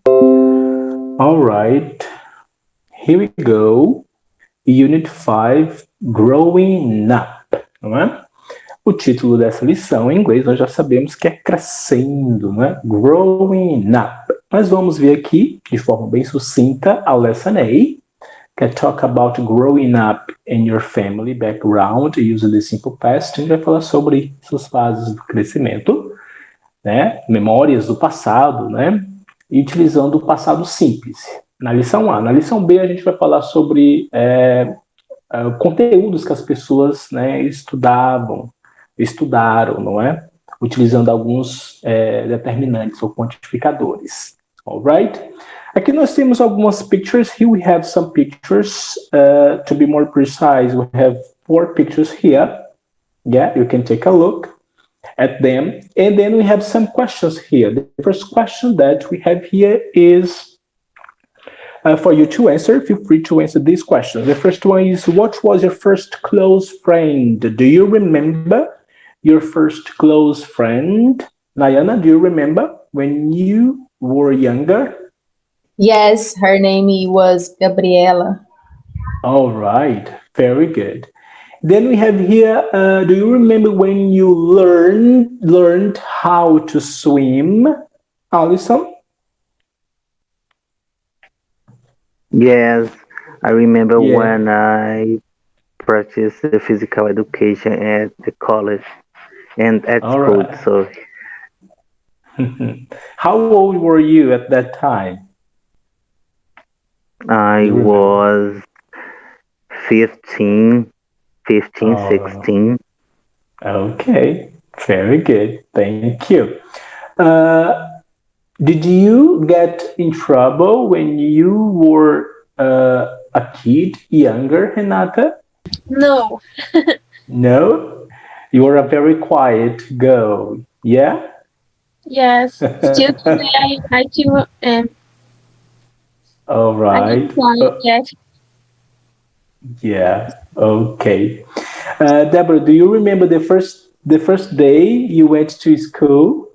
All right, here we go. Unit 5, Growing Up, não é? O título dessa lição em inglês nós já sabemos que é crescendo, não é? Growing Up. Mas vamos ver aqui, de forma bem sucinta, a lesson A, que é talk about growing up in your family background, using the simple past. A gente vai falar sobre essas fases do crescimento, né? Memórias do passado, né? E utilizando o passado simples. Na lição A. Na lição B, a gente vai falar sobre conteúdos que as pessoas, né, estudaram, não é? Utilizando alguns determinantes ou quantificadores. Alright? Aqui nós temos algumas pictures. Here we have some pictures. To be more precise, we have 4 pictures here. Yeah, you can take a look at them. And then we have some questions here. The first question that we have here is for you to answer. Feel free to answer these questions. The first one is, what was your first close friend? Do you remember your first close friend? Nayana, do you remember when you were younger? Yes, her name was Gabriela. All right, very good. Then we have here, do you remember when you learned how to swim? Alison? Yes, I remember Yeah. when I practiced the physical education at the college and at All school. right. So How old were you at that time? I You remember? was 15, 15, Oh, 16. okay. Very good. Thank you. Uh, did you get in trouble when you were a kid, younger, Renata? No. No? You were a very quiet girl. Yeah? Yes. Still today, I feel All I am right. quiet. Yes. Yeah. Okay. Deborah, do you remember the first day you went to school?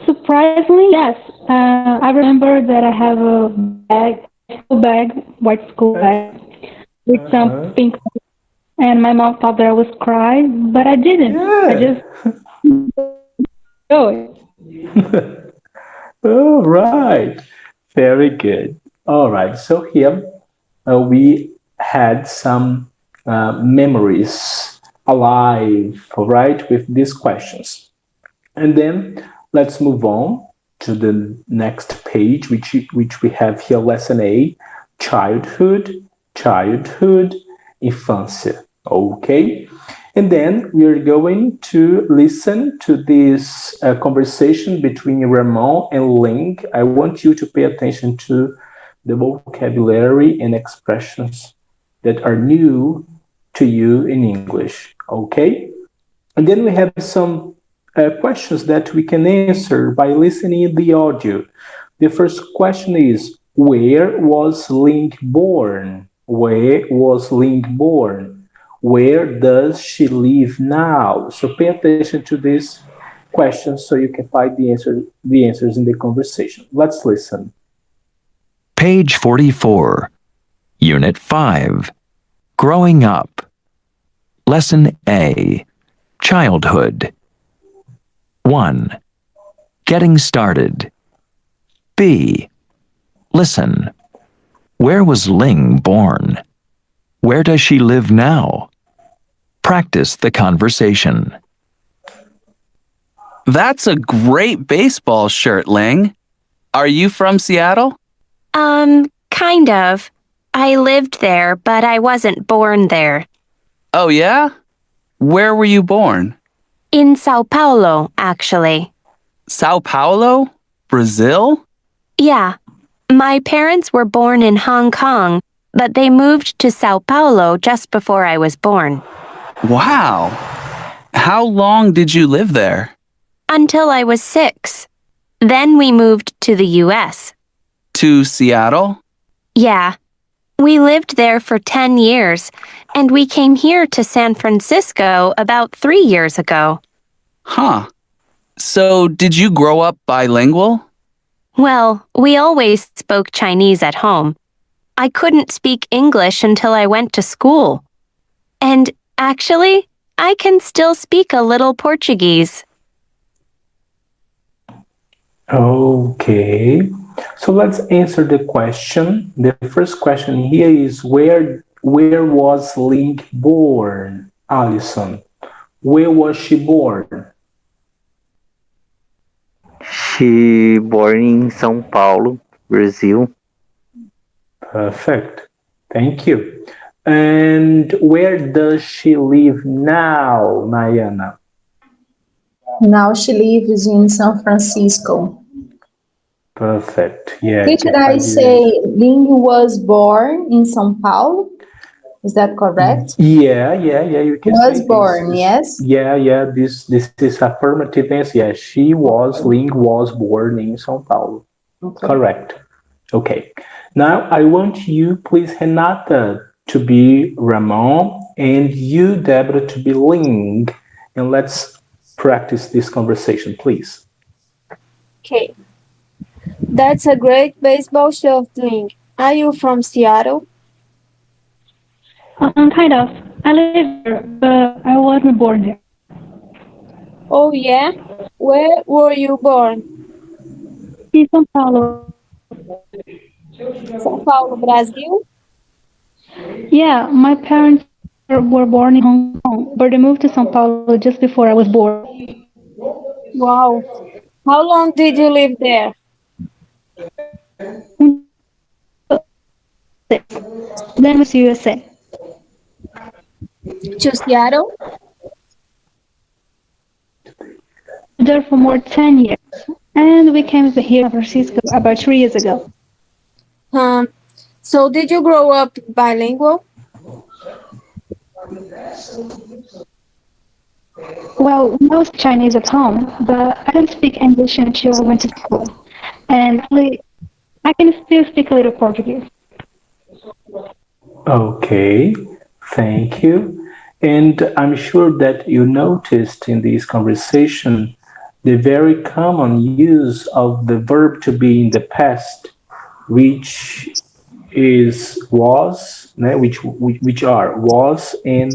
Surprisingly, yes. I remember that I have a school bag, white school bag, with some Uh-huh. pink, and my mom thought that I was crying, but I didn't. I Yeah. just do it. All right. Very good. All right. So here we had some memories alive, all right, with these questions. And then let's move on to the next page, which we have here, lesson A, childhood, infância. Okay? And then we are going to listen to this conversation between Ramon and Ling. I want you to pay attention to the vocabulary and expressions that are new to you in English. Okay? And then we have some questions that we can answer by listening the audio. The first question is, where was Ling born? Where was Ling born? Where does she live now? So pay attention to these questions so you can find the answers in the conversation. Let's listen. Page 44, Unit 5, Growing Up. Lesson A, Childhood. 1. Getting started. B. Listen. Where was Ling born? Where does she live now? Practice the conversation. That's a great baseball shirt, Ling. Are you from Seattle? Kind of. I lived there, but I wasn't born there. Oh, yeah? Where were you born? In Sao Paulo, actually. Sao Paulo? Brazil? Yeah. My parents were born in Hong Kong, but they moved to Sao Paulo just before I was born. Wow. How long did you live there? Until I was 6. Then we moved to the U.S. To Seattle? Yeah. We lived there for 10 years, and we came here to San Francisco about 3 years ago. Huh. So, did you grow up bilingual? Well, we always spoke Chinese at home. I couldn't speak English until I went to school. And actually, I can still speak a little Portuguese. Okay. So let's answer the question. The first question here is where was Ling born? Alison, where was she born? She born in São Paulo, Brazil. Perfect. Thank you. And where does she live now, Nayana? Now she lives in San Francisco. Perfect. Yeah. Did I say Ling was born in São Paulo? Is that correct? Yeah. You can Was say born, this. yes? Yeah. This is affirmative answer. Yeah, Ling was born in São Paulo. Okay. Correct. Okay. Now I want you, please, Renata, to be Ramon, and you, Deborah, to be Ling, and let's practice this conversation, please. Okay. That's a great baseball shirt, Ling. Are you from Seattle? Kind of. I live here, but I wasn't born here. Oh, yeah? Where were you born? In São Paulo. São Paulo, Brazil? Yeah, my parents were born in Hong Kong, but they moved to São Paulo just before I was born. Wow. How long did you live there? Then was USA. To Seattle? There for more than 10 years, and we came here to San Francisco about 3 years ago. So did you grow up bilingual? Well, I was Chinese at home, but I didn't speak English until I went to school. And I can still speak a little Portuguese. Okay, thank you. And I'm sure that you noticed in this conversation the very common use of the verb to be in the past, which is was, which are was and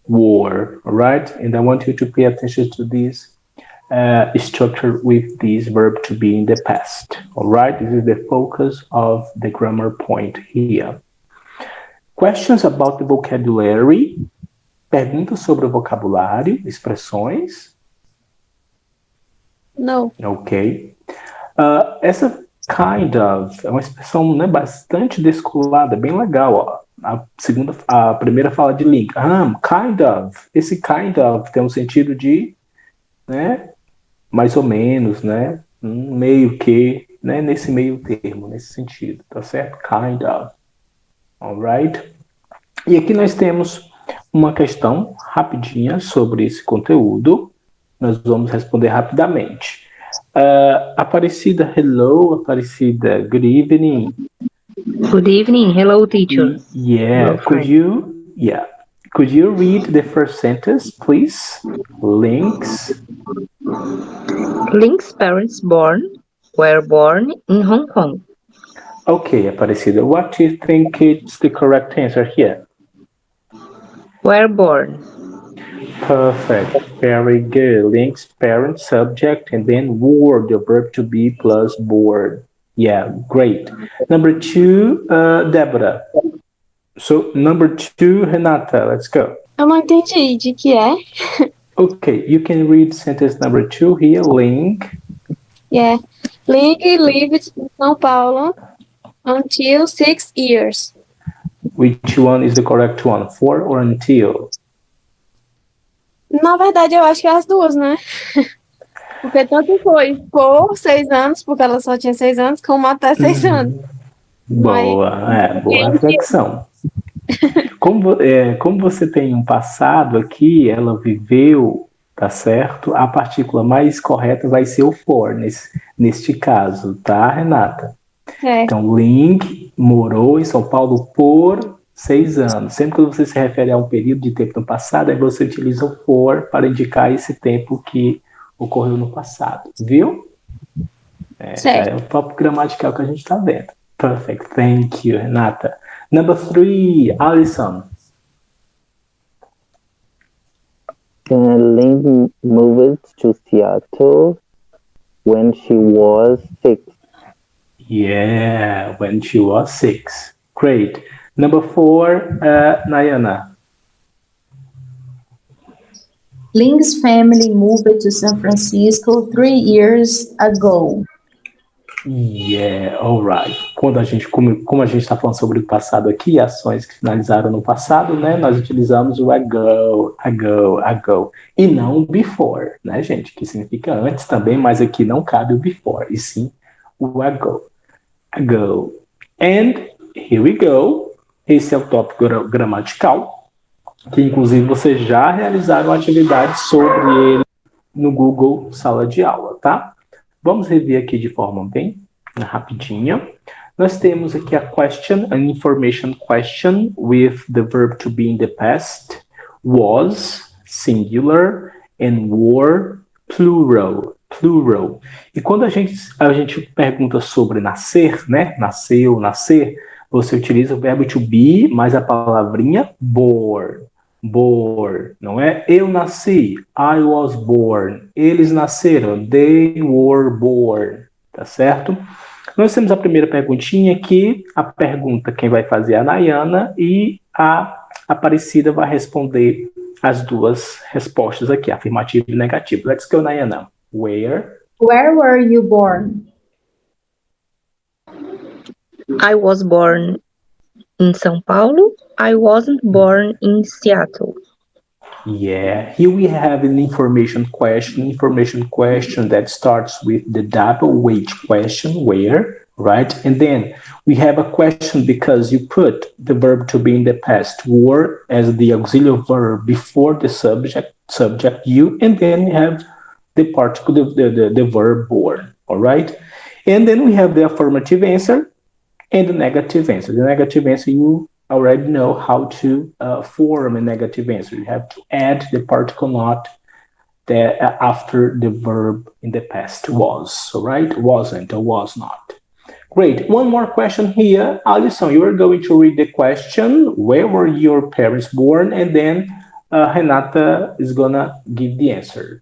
were, all right? And I want you to pay attention to this structure with this verb to be in the past, all right? This is the focus of the grammar point here. Questions about the vocabulary? Perguntas sobre o vocabulário, expressões? No. Ok. Essa kind of é uma expressão, né, bastante descolada, bem legal, ó. A primeira fala de link. Kind of. Esse kind of tem um sentido de, né, mais ou menos, né, meio que, né, nesse meio termo, nesse sentido, tá certo? Kind of. Alright? E aqui nós temos uma questão rapidinha sobre esse conteúdo. Nós vamos responder rapidamente. Aparecida, hello. Aparecida, good evening. Good evening. Hello, teacher. Yeah. Hello, Could you read the first sentence, please? Link's parents were born in Hong Kong. Okay, Aparecida, what do you think is the correct answer here? Were born. Perfect. Very good. Link's parent, subject, and then were, the verb to be plus board. Yeah, great. Number 2, Deborah. So, number 2, Renata, let's go. Eu não entendi de que é. Okay, you can read sentence number 2 here. Link. Yeah. Ling lived in São Paulo until 6 years. Which one is the correct one? For or until? Na verdade, eu acho que é as duas, né? Porque tanto foi por 6 anos, porque ela só tinha 6 anos, como até 6 anos. Boa, boa reflexão. Como você tem um passado aqui, ela viveu, tá certo? A partícula mais correta vai ser o for, neste caso, tá, Renata? É. Então, Ling morou em São Paulo por 6 anos. Sempre que você se refere a um período de tempo no passado, aí você utiliza o for para indicar esse tempo que ocorreu no passado, viu? Já é Certo. o tópico gramatical que a gente está vendo. Perfect. Thank you, Renata. Number 3, Alison. Ling moved to Seattle when she was 6. Yeah, when she was 6. Great. Number 4, Nayana. Ling's family moved to San Francisco 3 years ago. Yeah, alright. Como a gente está falando sobre o passado aqui, ações que finalizaram no passado, né? Nós utilizamos o ago, e não o before, né, gente? Que significa antes também, mas aqui não cabe o before, e sim o ago. And here we go. Esse é o tópico gramatical, que inclusive vocês já realizaram atividades sobre ele no Google Sala de Aula, tá? Vamos rever aqui de forma bem rapidinha. Nós temos aqui a question, an information question with the verb to be in the past, was, singular, and were, plural. E quando a gente pergunta sobre nascer, né? Nasceu, nascer, você utiliza o verbo to be mais a palavrinha born, não é? Eu nasci, I was born. Eles nasceram, they were born. Tá certo? Nós temos a primeira perguntinha aqui, a pergunta quem vai fazer é a Nayana e a Aparecida vai responder as duas respostas aqui, afirmativa e negativa. Let's go, Nayana. Where Were you born? I was born in São Paulo. I wasn't born in Seattle. Yeah, here we have an information question that starts with the double wage question, where, right? And then we have a question because you put the verb to be in the past, were, as the auxiliary verb before the subject you, and then you have the particle, the verb born, all right? And then we have the affirmative answer and the negative answer. The negative answer, you already know how to form a negative answer. You have to add the particle not after the verb in the past was, all right? Wasn't or was not. Great. One more question here. Alison, you are going to read the question. Where were your parents born? And then Renata is gonna give the answers.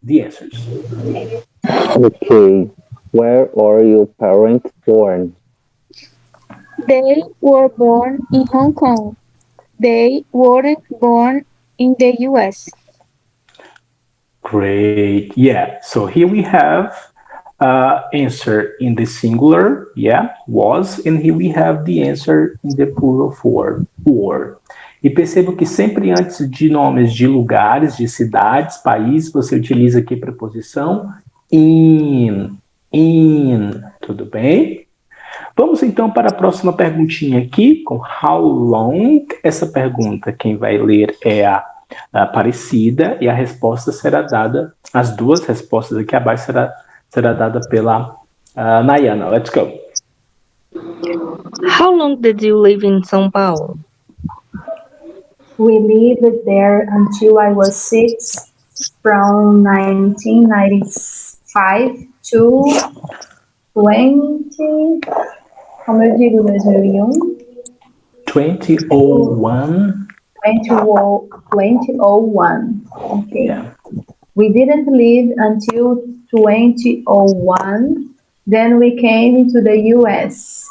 Okay. Where are your parents born? They were born in Hong Kong. They weren't born in the US. Great. Yeah. So here we have answer in the singular, yeah, was, and here we have the answer in the plural form, were. E perceba que sempre antes de nomes de lugares, de cidades, países, você utiliza aqui a preposição in, tudo bem? Vamos então para a próxima perguntinha aqui, com how long. Essa pergunta, quem vai ler é a Aparecida, e a resposta será dada, as duas respostas aqui abaixo será dada pela Nayana. Let's go. How long did you live in São Paulo? We lived there until I was 6, from 1995 to 20... Como eu digo, 2001? 2001. 2001. Okay. Yeah. We didn't live until 2001. Then we came to the US.